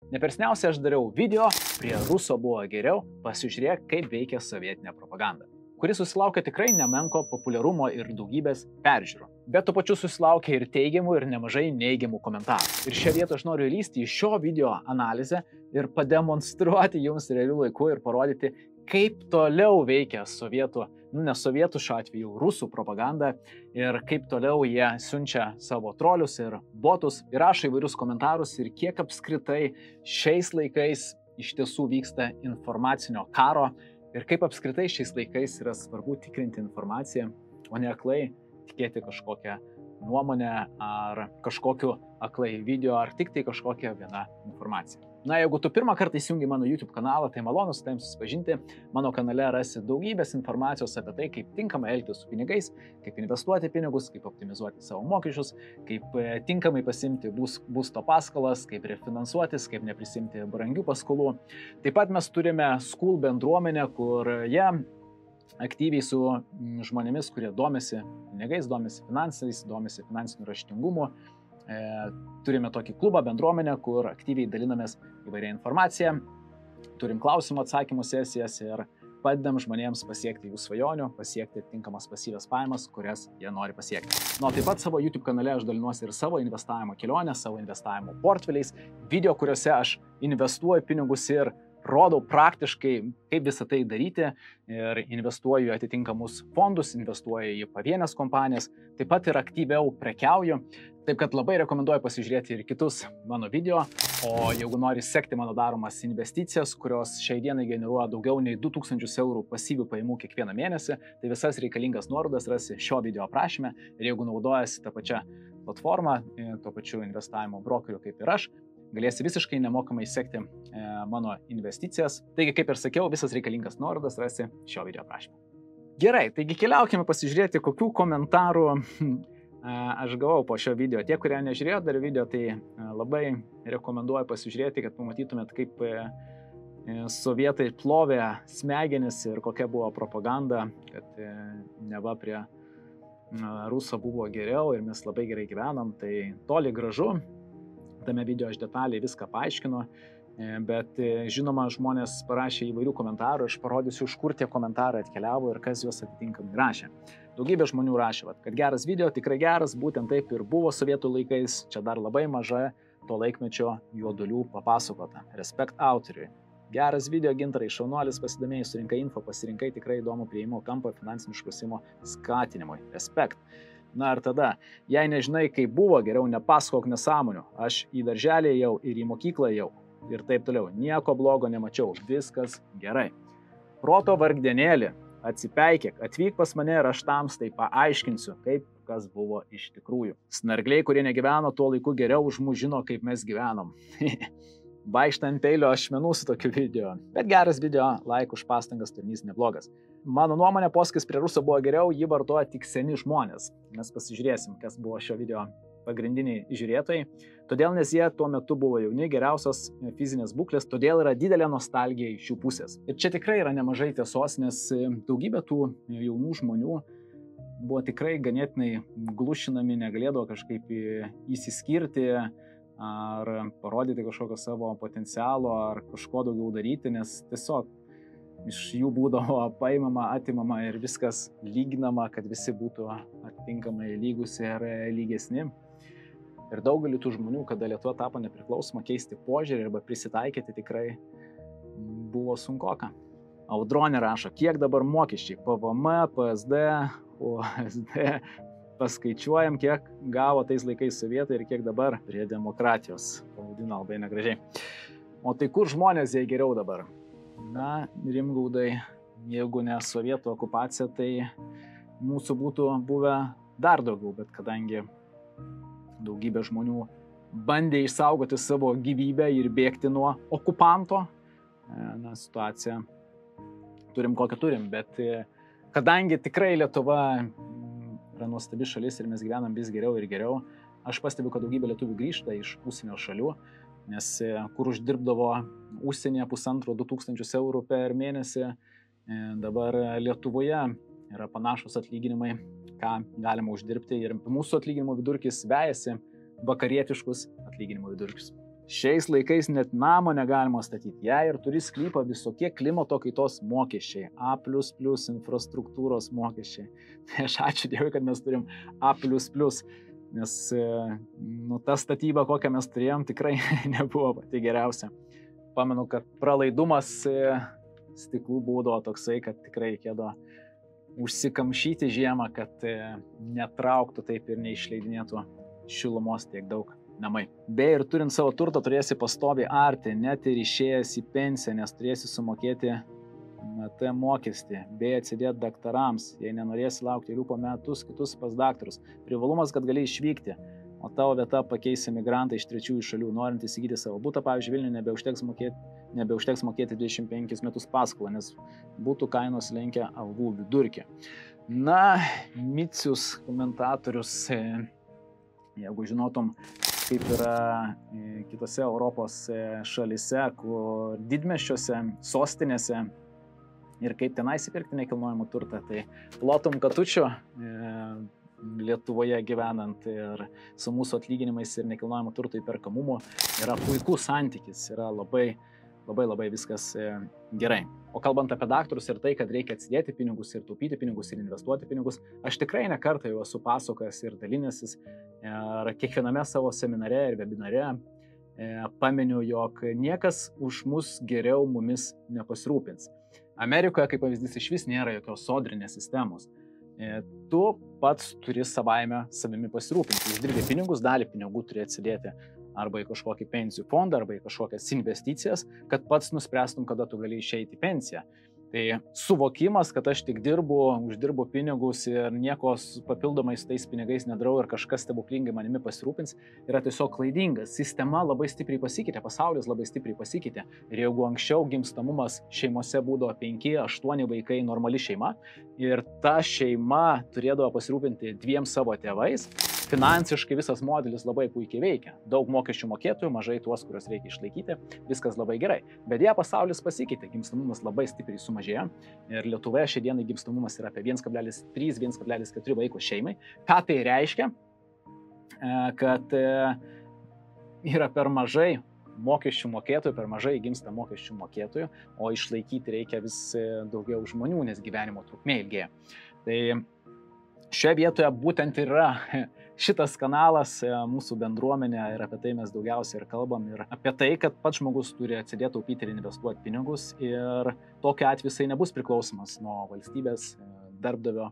Nepersniausiai aš dariau video, prie Ruso buvo geriau, pasižiūrėk, kaip veikia sovietinė propaganda, kuris susilaukė tikrai nemenko populiarumo ir daugybės peržiūrų. Bet tuo pačiu susilaukė ir teigiamų, ir nemažai neigiamų komentarų. Ir šią vietą aš noriu įlįsti į šio video analizę ir pademonstruoti jums realių laikų ir parodyti, kaip toliau veikia sovietų, ne sovietų šiuo atveju, rusų propaganda ir kaip toliau jie siunčia savo trolius ir botus ir rašo įvairius komentarus ir kiek apskritai šiais laikais iš tiesų vyksta informacinio karo ir kaip apskritai šiais laikais yra svarbu tikrinti informaciją, o ne aklai tikėti kažkokią nuomonę ar kažkokiu aklai video ar tik tai kažkokią vieną informaciją. Na, jeigu tu pirmą kartą įsijungi mano YouTube kanalą, tai malonu su tavim susipažinti. Mano kanale rasi daugybės informacijos apie tai, kaip tinkamai elgtis su pinigais, kaip investuoti pinigus, kaip optimizuoti savo mokesčius, kaip tinkamai pasimti būsto paskolas, kaip refinansuotis, kaip neprisimti brangių paskolų. Taip pat mes turime School bendruomenę, kur jie aktyviai su žmonėmis, kurie domisi pinigais, domisi finansais, domisi finansiniu raštingumu. Turime tokį klubą, bendruomenę, kur aktyviai dalinamės įvairią informaciją, turim klausimų atsakymų sesijas ir padedam žmonėms pasiekti jų svajonių, pasiekti tinkamas pasyvias pajamas, kurias jie nori pasiekti. Taip pat savo YouTube kanale aš dalinuosi ir savo investavimo kelionę, savo investavimo portfeliais, video, kuriuose aš investuoju pinigus ir rodau praktiškai, kaip visą tai daryti ir investuoju į atitinkamus fondus, investuoju į pavienės kompanijas, taip pat ir aktyviau prekiauju. Taip kad labai rekomenduoju pasižiūrėti ir kitus mano video, o jeigu nori sekti mano daromas investicijas, kurios šiai dienai generuoja daugiau nei 2000 eurų pasyvių pajamų kiekvieną mėnesį, tai visas reikalingas nuorodas rasi šio video aprašyme ir jeigu naudojasi tą pačią platformą, tuo pačiu investavimo brokeriu kaip ir aš, galėsi visiškai nemokamai sekti mano investicijas. Taigi, kaip ir sakiau, visas reikalingas nuorodas rasi šio video aprašyme. Gerai, taigi keliaukime pasižiūrėti, kokių komentarų aš gavau po šio video. Tie, kurie nežiūrėjo dar video, tai labai rekomenduoju pasižiūrėti, kad pamatytumėt, kaip sovietai plovė smegenis ir kokia buvo propaganda, kad neva prie Ruso buvo geriau ir mes labai gerai gyvenam. Tai toli gražu. Tame video aš detaliai viską paaiškinu, bet žinoma, žmonės parašė įvairių komentarų, aš parodysiu, iš kur tie komentarai atkeliavo ir kas juos atitinkamai rašė. Daugybė žmonių rašė, kad geras video, tikrai geras, būtent taip ir buvo sovietų laikais, čia dar labai maža to laikmečio juodulių papasakota. Respekt autoriui. Geras video, Gintarai, šaunuolis, pasidomėjai, surinkai info, pasirinkai tikrai įdomų prieimo kampą finansinių išprusimo skatinimui. Respekt. Na ir tada, jei nežinai, kaip buvo, geriau nepasakok nesąmonių. Aš į darželį ėjau ir į mokyklą ėjau ir taip toliau. Nieko blogo nemačiau, viskas gerai. Proto vargdienėlį, atsipeikėk, atvyk pas mane ir aš tamstai paaiškinsiu, kaip kas buvo iš tikrųjų. Snargliai, kurie negyveno tuo laiku geriau už mus žino, kaip mes gyvenom. Vaikštant peilio ašmenų su tokiu video. Bet geras video, like už pastangas, turinys neblogas. Mano nuomonė, posakis prie Ruso buvo geriau, jį vartoja tik seni žmonės. Mes pasižiūrėsim, kas buvo šio video pagrindiniai žiūrėtojai. Todėl, nes jie tuo metu buvo jauni, geriausios fizinės būklės, todėl yra didelė nostalgija iš jų pusės. Ir čia tikrai yra nemažai tiesos, nes daugybė tų jaunų žmonių buvo tikrai ganėtinai glušinami, negalėdavo kažkaip įsiskirti ar parodyti kažkokio savo potencialo ar kažko daugiau daryti, nes tiesiog iš jų būdavo paimama, atimama ir viskas lyginama, kad visi būtų atitinkamai lygus ir lygesni. Ir daugelį tų žmonių, kada Lietuva tapo nepriklausoma, keisti požiūrį arba prisitaikyti tikrai buvo sunkoka. Audronė rašo, kiek dabar mokesčiai, PVM, PSD, OSD, paskaičiuojam, kiek gavo tais laikais sovietai ir kiek dabar prie demokratijos. Pavadino labai negražiai. O tai kur žmonės jie geriau dabar? Na, Rimgaudai, jeigu ne sovietų okupacija, tai mūsų būtų buvę dar daugiau, bet kadangi daugybė žmonių bandė išsaugoti savo gyvybę ir bėgti nuo okupanto, na, situaciją turim kokią turim, bet kadangi tikrai Lietuva yra nuostabi šalis ir mes gyvenam vis geriau ir geriau, aš pastebiu, kad daugybė lietuvių grįžta iš užsienio šalių, nes kur uždirbdavo užsienyje 1500–2000 eurų per mėnesį, dabar Lietuvoje yra panašus atlyginimai, ką galima uždirbti ir mūsų atlyginimo vidurkis vejasi vakarietiškus atlyginimo vidurkius. Šiais laikais net namo negalima statyti. Jei ir turi sklypą, visokie klimato kaitos mokesčiai, A++ infrastruktūros mokesčiai. Tai aš ačiū Dievui, kad mes turim A++, nes ta statyba, kokią mes turėjom, tikrai nebuvo pati geriausia. Pamenu, kad pralaidumas stiklų būdavo toksai, kad tikrai reikėdavo užsikamšyti žiemą, kad netrauktų taip ir neišleidinėtų šilumos tiek daug namai. Bei ir turint savo turtą turėsi pastoviai arti, net ir išėjęs į pensiją, nes turėsi sumokėti MT mokestį, bei atsidėti daktarams, jei nenorėsi laukti eilių po metus kitus pas daktarus. Privalumas, kad gali išvykti, o tavo vieta pakeis emigrantai iš trečiųjų šalių, norint įsigyti savo butą, pavyzdžiui, Vilniuje nebeužteks mokėti 25 metus paskolą, nes būtų kainos lenkia algų vidurkį. Na, Micius komentatorius, jeigu žinotum, kaip yra kitose Europos šalise, kur didmiesčiuose, sostinėse ir kaip tenai įsipirkti nekilnojamą turtą, tai plotum katučių Lietuvoje gyvenant ir su mūsų atlyginimais ir nekilnojamo turto įperkamumu yra puikus santykis, yra labai viskas gerai. O kalbant apie daktarus ir tai, kad reikia atsidėti pinigus ir taupyti pinigus ir investuoti pinigus, aš tikrai ne kartą jau esu pasakojęs ir dalinęsis ir kiekviename savo seminare ir webinare paminiu, jog niekas už mus geriau mumis nepasirūpins. Amerikoje, kaip pavyzdys, iš vis nėra jokios sodrinės sistemos. Tu pats turi savimi pasirūpinti. Uždirbi pinigus, dalį pinigų turi atsidėti arba į kažkokį pensijų fondą, arba į kažkokias investicijas, kad pats nuspręstum, kada tu gali išeiti į pensiją. Tai suvokimas, kad aš tik dirbu, uždirbu pinigus ir nieko papildomai su tais pinigais nedarau ir kažkas stebuklingai manimi pasirūpins, yra tiesiog klaidingas. Sistema labai stipriai pasikeitė, pasaulis labai stipriai pasikeitė. Ir jeigu anksčiau gimstamumas šeimose būdavo 5-8 vaikai, normali šeima, ir ta šeima turėdavo pasirūpinti 2 savo tėvais, finansiškai visas modelis labai puikiai veikia. Daug mokesčių mokėtojų, mažai tuos, kuriuos reikia išlaikyti, viskas labai gerai. Bet jei pasaulis pasikeitė, gimstamumas labai stipriai sumažėjo ir Lietuvoje šiandien gimstamumas yra apie 1,3-1,4 vaiko šeimai. Ką tai reiškia? Kad yra per mažai mokesčių mokėtojų, per mažai gimsta mokesčių mokėtojų, o išlaikyti reikia vis daugiau žmonių, nes gyvenimo trukmė ilgėja. Tai šioje vietoje būtent yra šitas kanalas, mūsų bendruomenė, ir apie tai mes daugiausiai ir kalbam, ir apie tai, kad pats žmogus turi atsidėti, taupyti ir investuoti pinigus, ir tokiu atveju jisai nebus priklausomas nuo valstybės, darbdavio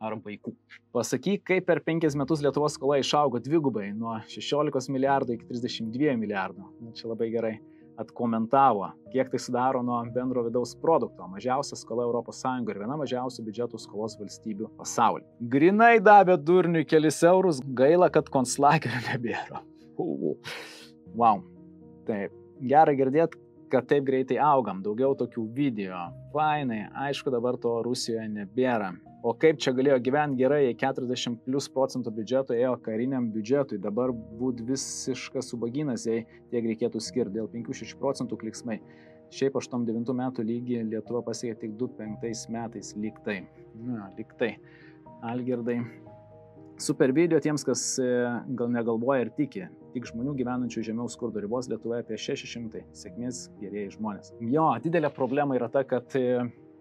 ar vaikų. Pasakyk, kaip per 5 metus Lietuvos skola išaugo dvigubai, nuo 16 milijardų iki 32 milijardų. Čia labai gerai atkomentavo, kiek tai sudaro nuo bendro vidaus produkto. Mažiausia skola Europos Sąjungoje ir viena mažiausių biudžetų skolos valstybių pasaulyje. Grinai davė durniui kelis eurus, gaila, kad konclagerio nebėra. Wow. Taip, gera girdėti, kad taip greitai augam, daugiau tokių video. Fainai, aišku, dabar to Rusijoje nebėra. O kaip čia galėjo gyventi gerai, jei 40+ % biudžeto ėjo kariniam biudžetui, dabar būt visiškas subaginas, jei tiek reikėtų skirti dėl 5-6% kliksmai. Šiaip 8-9 metų lygį Lietuva pasiekė tik 2-5 metais lygtai. Lygtai. Algirdai. Super video tiems, kas gal negalvoja ir tiki. Tik žmonių gyvenančių žemiau skurdo ribos Lietuvoje apie 600. Sėkmės gerieji žmonės. Jo, didelė problema yra ta, kad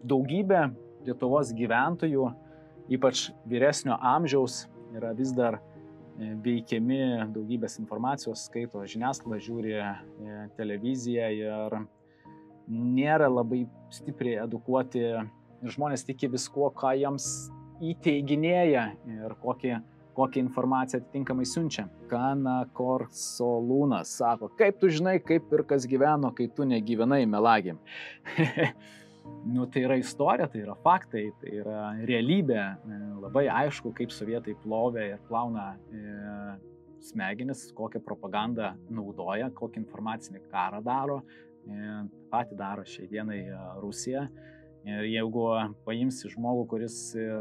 daugybė Lietuvos gyventojų, ypač vyresnio amžiaus, yra vis dar veikiami daugybės informacijos, skaito žiniasklaidą, žiūri televiziją ir nėra labai stipriai edukuoti ir žmonės tiki viskuo, ką jiems įteiginėja ir kokią informaciją atitinkamai siunčia. Kana Korsolūnas sako, kaip tu žinai, kaip ir kas gyveno, kai tu negyvenai, melagėm. Tai yra istorija, tai yra faktai, tai yra realybė. Labai aišku, kaip sovietai plovė ir plauna smegenis, kokią propagandą naudoja, kokį informacinį karą daro. Patį daro šiai dienai Rusija. Ir jeigu paimsi žmogų, kuris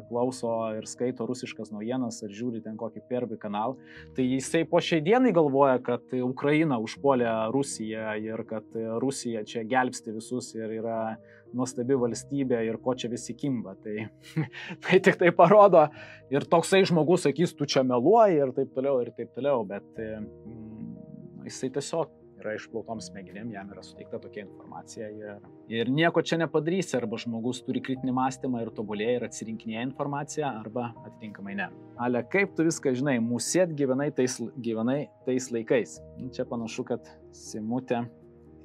klauso ir skaito rusiškas naujienas ar žiūri ten kokį Первый kanalą, tai jisai po šiai dienai galvoja, kad Ukraina užpuolė Rusiją ir kad Rusija čia gelbsti visus ir yra nuostabi valstybė ir ko čia visi kimba. Tai tik tai parodo ir toksai žmogus sakys, tu čia meluoji ir taip toliau, bet jisai tiesiog yra išplautom smegenim, jam yra suteikta tokia informacija ir nieko čia nepadarysi, arba žmogus turi kritinį mąstymą ir tobulėja ir atsirinkinėja informaciją, arba atitinkamai ne. Ale, kaip tu viską žinai, mūsėt gyvenai tais laikais. Čia panašu, kad Simutė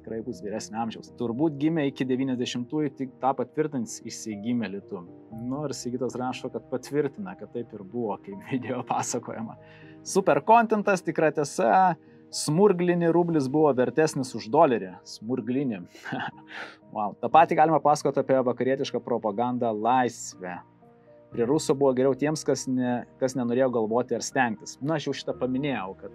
tikrai bus vyresnio amžiaus. Turbūt gimė iki 90-ųjų, tik tą patvirtins įsigimėlį tu. Ir Sigitas rašo, kad patvirtina, kad taip ir buvo, kaip video pasakojama. Super kontentas, tikra tiesa, smurglinį rublis buvo vertesnis už dolerį. Smurglinį. Wow. Ta patį galima pasakoti apie vakarietišką propagandą laisvę. Prie Ruso buvo geriau tiems, kas nenorėjo galvoti ar stengtis. Aš jau šitą paminėjau, kad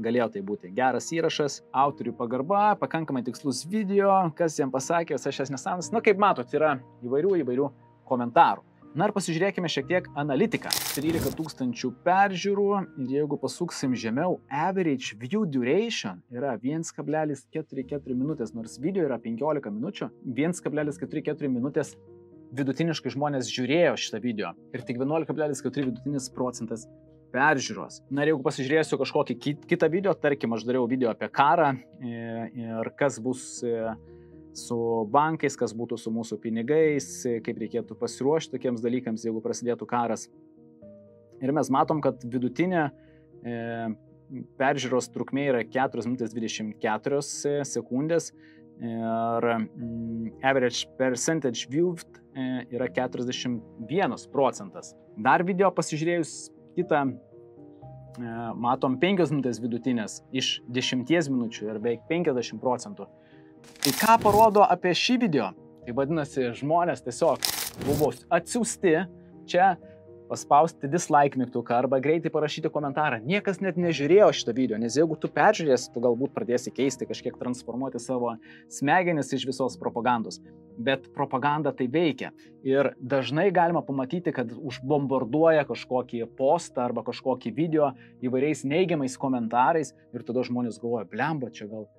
galėjo tai būti geras įrašas, autorių pagarba, pakankamai tikslus video, kas jam pasakė, visas šias nesąmonės. Kaip matot, yra įvairių komentarų. Ir pasižiūrėkime šiek tiek analitiką. 13 000 peržiūrų ir jeigu pasuksim žemiau, average view duration yra 1,44 minutės, nors video yra 15 minučių, 1,44 minutės vidutiniškai žmonės žiūrėjo šitą video ir tik 11,4 vidutinis procentas peržiūros. Ir jeigu pasižiūrėsiu kažkokį kitą video, tarkim, aš dariau video apie karą ir kas bus su bankais, kas būtų su mūsų pinigais, kaip reikėtų pasiruošti tokiems dalykams, jeigu prasidėtų karas. Ir mes matom, kad vidutinė peržiūros trukmė yra 4 minutės 24 sekundės ir average percentage viewed yra 41 procentas. Dar video pasižiūrėjus kitą, matom 5 minutės vidutinės iš 10 minučių ir beveik 50 procentų. Tai ką parodo apie šį video? Tai vadinasi, žmonės tiesiog buvo atsiųsti čia paspausti dislike mygtuką arba greitai parašyti komentarą. Niekas net nežiūrėjo šitą video, nes jeigu tu peržiūrėsi, tu galbūt pradėsi keisti, kažkiek transformuoti savo smegenis iš visos propagandos. Bet propaganda tai veikia. Ir dažnai galima pamatyti, kad užbombarduoja kažkokį postą arba kažkokį video įvairiais neigiamais komentarais ir tada žmonės galvoja, blemba, čia gal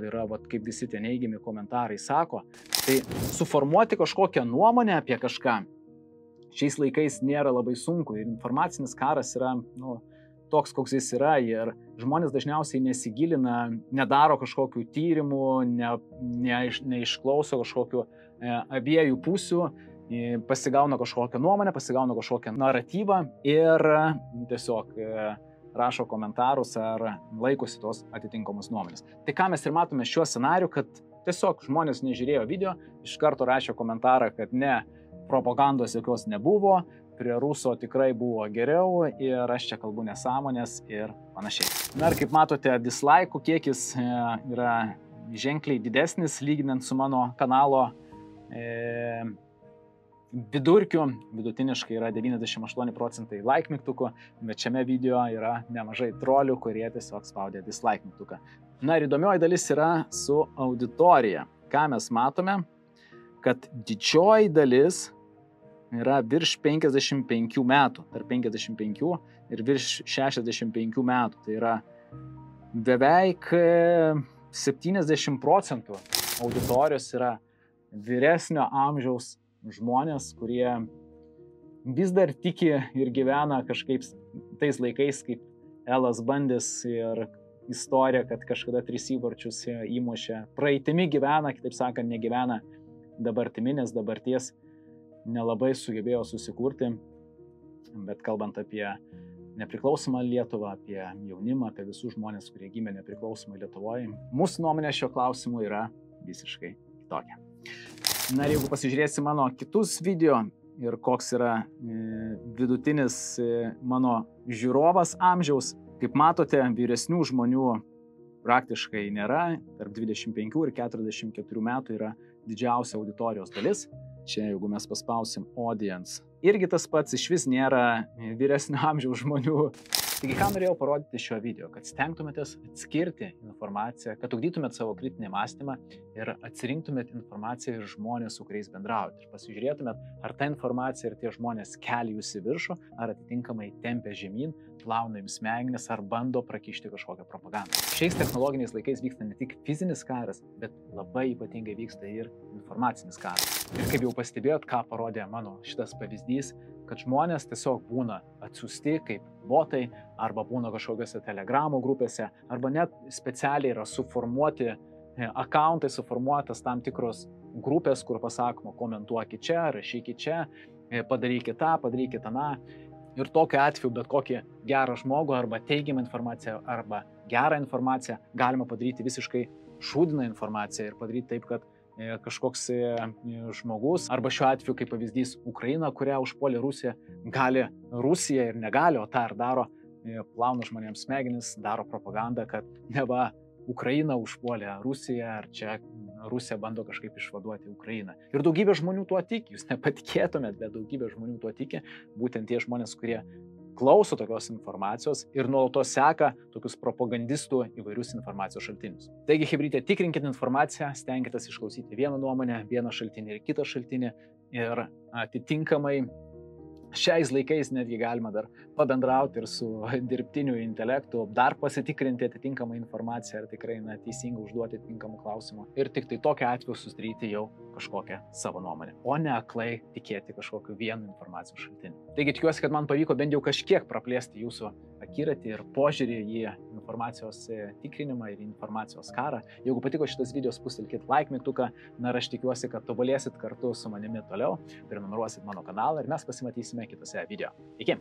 yra, kaip visi tie neigiami komentarai sako. Tai suformuoti kažkokią nuomonę apie kažką šiais laikais nėra labai sunku ir informacinis karas yra toks, koks jis yra ir žmonės dažniausiai nesigilina, nedaro kažkokių tyrimų, neišklauso kažkokių abiejų pusių, pasigauna kažkokią nuomonę, pasigauna kažkokią naratyvą ir tiesiog rašo komentarus ar laikosi tos atitinkamos nuomonės. Tai ką mes ir matome šiuo scenariu, kad tiesiog žmonės nežiūrėjo video, iš karto rašė komentarą, kad ne, propagandos jokios nebuvo, prie Ruso tikrai buvo geriau ir aš čia kalbu nesąmonės ir panašiai. Ir kaip matote, dislike'ų kiekis yra ženkliai didesnis, lyginant su mano kanalo vidurkiu. Vidutiniškai yra 98 procentai like mygtukų, bet šiame video yra nemažai trolių, kurie tiesiog spaudė dislike mygtuką. Ir įdomioji dalis yra su auditorija. Ką mes matome? Kad didžioji dalis yra virš 55 metų, tarp 55 ir virš 65 metų. Tai yra beveik 70 procentų auditorijos yra vyresnio amžiaus žmonės, kurie vis dar tiki ir gyvena kažkaip tais laikais, kaip Elas Bandis ir istorija, kad kažkada 3 įvarčius įmušė. Praeitimi gyvena, kitaip sakant, negyvena dabartimi, nes dabarties nelabai sugebėjo susikurti, bet kalbant apie nepriklausomą Lietuvą, apie jaunimą, apie visus žmonės, kurie gimė nepriklausomai Lietuvoje, mūsų nuomonė šio klausimu yra visiškai kitokia. Ir jeigu pasižiūrėsi mano kitus video ir koks yra vidutinis mano žiūrovas amžiaus, kaip matote, vyresnių žmonių praktiškai nėra, tarp 25 ir 44 metų yra didžiausia auditorijos dalis. Čia, jeigu mes paspausim audience, irgi tas pats, iš vis nėra vyresnio amžiaus žmonių. Taigi, ką norėjau parodyti šio video? Kad stengtumėtės atskirti informaciją, kad ugdytumėt savo kritinį mąstymą ir atsirinktumėt informaciją ir žmonės, su kuriais bendraujate. Ir pasižiūrėtumėt, ar ta informacija ir tie žmonės kelia jūs į viršų, ar atitinkamai tempia žemyn, plauna jums smegenis, ar bando prakišti kažkokią propagandą. Šiais technologiniais laikais vyksta ne tik fizinis karas, bet labai ypatingai vyksta ir informacinis karas. Ir kaip jau pastebėjot, ką parodė mano šitas pavyzdys, kad žmonės tiesiog būna atsiųsti kaip botai, arba būna kažkokiose telegramų grupėse, arba net specialiai yra suformuoti akauntai, suformuotas tam tikros grupės, kur pasakoma, komentuokit čia, rašykit čia, padarykit tą, padarykit aną. Ir tokiu atveju bet kokį gerą žmogų arba teigiamą informaciją arba gerą informaciją galima padaryti visiškai šūdiną informaciją ir padaryti taip, kad kažkoks žmogus, arba šiuo atveju kaip pavyzdys Ukraina, kurią užpuolė Rusija, gali Rusija ir negali, o tą ir daro, plauna žmonėms smegenis, daro propagandą, kad neva Ukraina užpuolė Rusiją, ar čia Rusija bando kažkaip išvaduoti Ukrainą. Ir daugybė žmonių tuo tiki, jūs nepatikėtumėt, bet daugybė žmonių tuo tiki, būtent tie žmonės, kurie klauso tokios informacijos ir nuolatos seka tokius propagandistų įvairius informacijos šaltinius. Taigi, chebrytė, tikrinkite informaciją, stenkitės išklausyti vieną nuomonę, vieną šaltinį ir kitą šaltinį ir atitinkamai šiais laikais netgi galima dar pabendrauti ir su dirbtiniu intelektu, dar pasitikrinti atitinkamą informaciją ir tikrai teisingai užduoti atitinkamų klausimų ir tik tai tokiu atveju susidaryti jau kažkokią savo nuomonę, o ne aklai tikėti kažkokiu vienu informacijos šaltiniu. Taigi tikiuosi, kad man pavyko bent jau kažkiek praplėsti jūsų akiratį ir požiūrį į informacijos tikrinimą ir informacijos karą. Jeigu patiko šitas video, spustelkit like mygtuką, ir aš tikiuosi, kad tobulėsit kartu su manimi toliau, prenumeruosit mano kanalą ir mes pasimatysime kitose video. Iki!